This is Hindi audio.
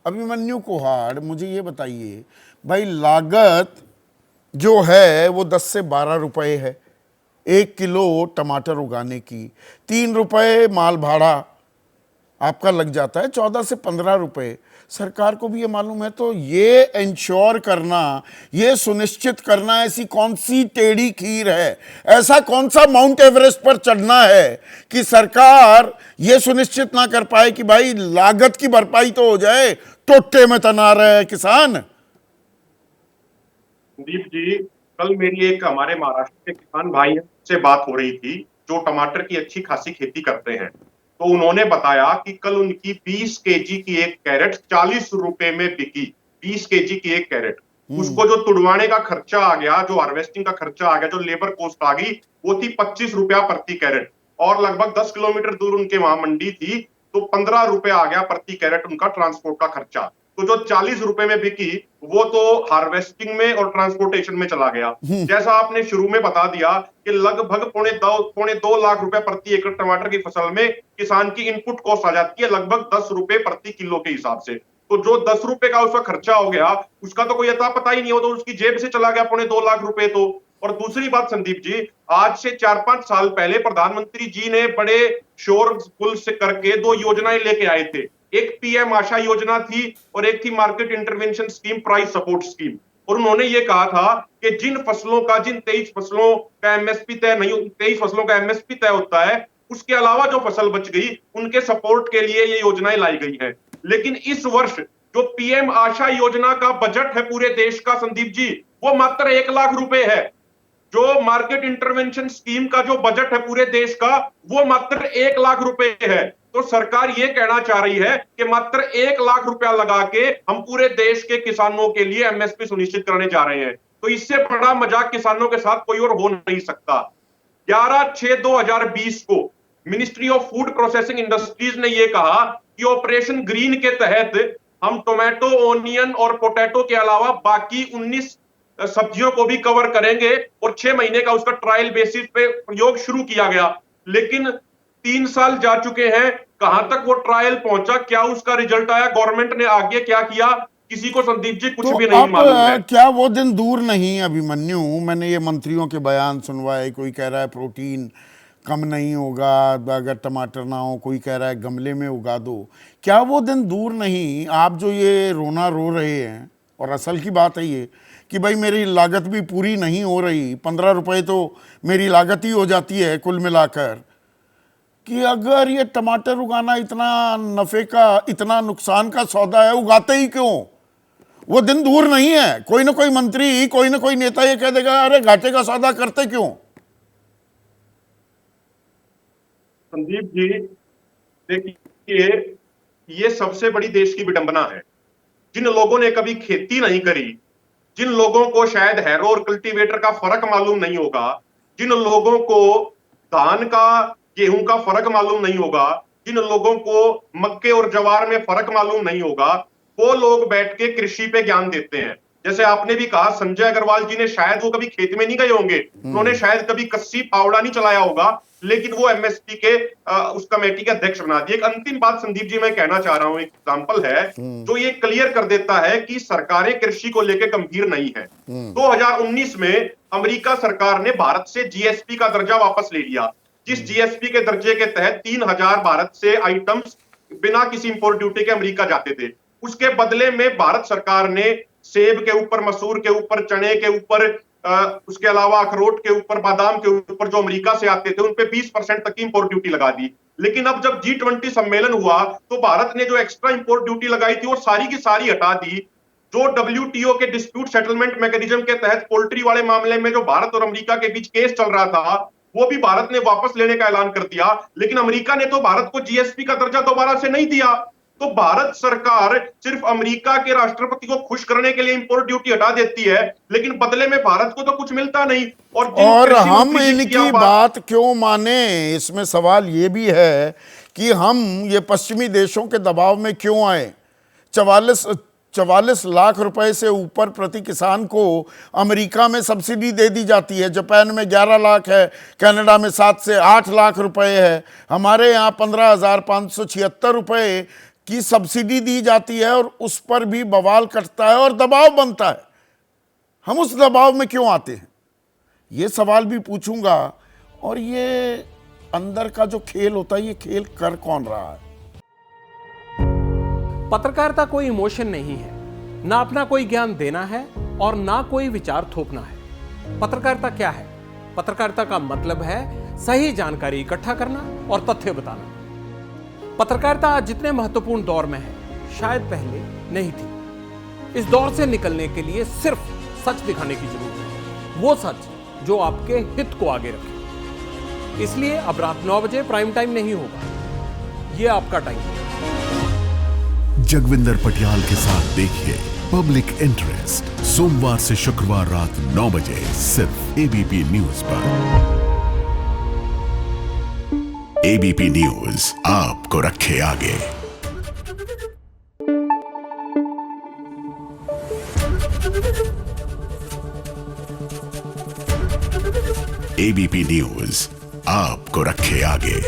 अभिमन्यु कुहाड़, मुझे ये बताइए भाई, लागत जो है वो 10 से 12 रुपए है 1 किलो टमाटर उगाने की। 3 रुपए माल भाड़ा आपका लग जाता है, 14 से 15 रुपए। सरकार को भी ये मालूम है, तो ये इंश्योर करना, ये सुनिश्चित करना, ऐसी कौन सी टेढ़ी खीर है, ऐसा कौन सा माउंट एवरेस्ट पर चढ़ना है कि सरकार ये सुनिश्चित ना कर पाए कि भाई लागत की भरपाई तो हो जाए, टोटे में तना रहे किसान। संदीप जी, कल मेरी एक हमारे महाराष्ट्र के किसान भाई से बात हो रही थी जो टमाटर की अच्छी खासी खेती करते हैं। तो उन्होंने बताया कि कल उनकी 20 केजी की एक कैरेट 40 रुपए में बिकी। 20 केजी की एक कैरेट, उसको जो तुड़वाने का खर्चा आ गया, जो हार्वेस्टिंग का खर्चा आ गया, जो लेबर कॉस्ट आ गई, वो थी 25 रुपया प्रति कैरेट। और लगभग 10 किलोमीटर दूर उनके वहां मंडी थी, तो 15 रुपए आ गया प्रति कैरेट उनका ट्रांसपोर्ट का खर्चा। तो जो 40 रुपए में बिकी वो तो हार्वेस्टिंग में और ट्रांसपोर्टेशन में चला गया। जैसा आपने शुरू में बता दिया कि लगभग पौने दो लाख रुपए प्रति एकड़ टमाटर की फसल में किसान की इनपुट कॉस्ट आ जाती है लगभग 10 रुपए प्रति किलो के हिसाब से। तो जो 10 रुपए का उसका खर्चा हो गया, उसका तो कोई अता पता ही नहीं हो, तो उसकी जेब से चला गया पौने 2 लाख रुपए। तो और दूसरी बात संदीप जी, आज से 4-5 साल पहले प्रधानमंत्री जी ने बड़े शोर गुल से करके 2 योजनाएं लेके आए थे। एक पीएम आशा योजना थी और एक थी market intervention scheme, price support scheme. और उन्होंने ये कहा था कि जिन 23 फसलों का एमएसपी तय नहीं, 23 फसलों का एमएसपी तय होता है, उसके अलावा जो फसल बच गई उनके सपोर्ट के लिए ये योजनाएं लाई गई हैं। लेकिन इस वर्ष जो पीएम आशा योजना का बजट है पूरे देश का संदीप जी, वो मात्र 1 लाख रुपए है। जो मार्केट इंटरवेंशन स्कीम का जो बजट है पूरे देश का, वो मात्र 1 लाख रुपए है। तो सरकार ये कहना चाह रही है कि मात्र 1 लाख रुपया लगा के हम पूरे देश के किसानों के लिए एमएसपी सुनिश्चित करने जा रहे हैं। तो इससे बड़ा मजाक किसानों के साथ कोई और हो नहीं सकता। 11/6/2020 को ministry of food processing industries ने यह कहा कि ऑपरेशन ग्रीन के तहत हम टोमेटो, ओनियन और पोटैटो के अलावा बाकी 19 सब्जियों को भी कवर करेंगे, और 6 महीने का उसका ट्रायल बेसिस पे प्रयोग शुरू किया गया। लेकिन 3 साल जा चुके हैं, कहां तक वो ट्रायल पहुंचा, क्या उसका रिजल्ट आया, गवर्नमेंट ने आगे क्या किया, किसी को संदीप जी कुछ तो भी नहीं अब मालूम है। क्या वो दिन दूर नहीं अभिमन्यु? मैंने ये मंत्रियों के बयान सुनवाए, कोई कह रहा है प्रोटीन कम नहीं होगा अगर टमाटर ना हो, कोई कह रहा है गमले में उगा दो। क्या वो दिन दूर नहीं, आप जो ये रोना रो रहे हैं, और असल की बात है ये कि भाई मेरी लागत भी पूरी नहीं हो रही, 15 रुपए तो मेरी लागत ही हो जाती है कुल मिलाकर, कि अगर ये टमाटर उगाना इतना नफे का, इतना नुकसान का सौदा है, उगाते ही क्यों? वो दिन दूर नहीं है, कोई ना कोई मंत्री, कोई ना कोई नेता ये कह देगा अरे घाटे का सौदा करते क्यों? संदीप जी देखिए, ये सबसे बड़ी देश की विडंबना है। जिन लोगों ने कभी खेती नहीं करी, जिन लोगों को शायद हैरो और कल्टीवेटर का फर्क मालूम नहीं होगा, जिन लोगों को धान का, गेहूं का फर्क मालूम नहीं होगा, जिन लोगों को मक्के और जवार में फर्क मालूम नहीं होगा, वो लोग बैठ के कृषि पे ज्ञान देते हैं। जैसे आपने भी कहा, संजय अग्रवाल जी ने शायद वो कभी खेत में नहीं गए होंगे, उन्होंने शायद कभी कस्सी फावड़ा नहीं चलाया होगा, लेकिन वो एमएसपी के उस कमेटी के अध्यक्ष बना दिए। एक अंतिम बात संदीप जी मैं कहना चाह रहा हूं, एक एग्जांपल है जो ये क्लियर कर देता है कि सरकारें कृषि को लेकर गंभीर नहीं है। 2019 में अमेरिका सरकार ने भारत से जीएसपी का दर्जा वापस ले लिया, जिस जीएसपी के दर्जे के तहत 3000 भारत से आइटम्स बिना किसी इंपोर्ट ड्यूटी के अमेरिका जाते थे। उसके बदले में भारत सरकार ने सेब के ऊपर, मसूर के ऊपर, चने के ऊपर, उसके अलावा अखरोट के ऊपर, बादाम के ऊपर जो अमेरिका से आते थे उन पे 20% तक की इंपोर्ट ड्यूटी लगा दी। लेकिन अब जब G20 सम्मेलन हुआ तो भारत ने जो एक्स्ट्रा इंपोर्ट ड्यूटी लगाई थी वो सारी की सारी हटा दी। जो WTO के डिस्प्यूट सेटलमेंट मैकेनिज्म के तहत पोल्ट्री वाले मामले में जो भारत और अमेरिका के बीच केस चल रहा था, वो भी भारत ने वापस लेने का ऐलान कर दिया। लेकिन अमेरिका ने तो भारत को जीएसपी का दर्जा दोबारा से नहीं दिया। तो भारत सरकार सिर्फ अमेरिका के राष्ट्रपति को खुश करने के लिए इंपोर्ट ड्यूटी हटा देती है, लेकिन बदले में भारत को तो कुछ मिलता नहीं। और हम इनकी बात क्यों माने, इसमें सवाल ये भी है कि हम ये पश्चिमी देशों के दबाव में क्यों आए। 44 लाख रुपए से ऊपर प्रति किसान को अमेरिका में सब्सिडी दे दी जाती है, जापान में 11 लाख है, कनाडा में 7 से 8 लाख रुपए है, हमारे यहाँ 15,576 रुपए कि सब्सिडी दी जाती है और उस पर भी बवाल कटता है और दबाव बनता है। हम उस दबाव में क्यों आते हैं, ये सवाल भी पूछूंगा। और ये अंदर का जो खेल होता है, ये खेल कर कौन रहा है? पत्रकारिता कोई इमोशन नहीं है, ना अपना कोई ज्ञान देना है और ना कोई विचार थोपना है। पत्रकारिता क्या है? पत्रकारिता का मतलब है सही जानकारी इकट्ठा करना और तथ्य बताना। पत्रकारिता आज जितने महत्वपूर्ण दौर में है, शायद पहले नहीं थी। इस दौर से निकलने के लिए सिर्फ सच दिखाने की जरूरत है, वो सच जो आपके हित को आगे रखे। इसलिए अब रात 9 बजे प्राइम टाइम नहीं होगा, ये आपका टाइम है। जगविंदर पटियाल के साथ देखिए पब्लिक इंटरेस्ट, सोमवार से शुक्रवार रात 9 बजे सिर्फ एबीपी न्यूज पर। एबीपी न्यूज आपको रखे आगे। एबीपी न्यूज आपको रखे आगे।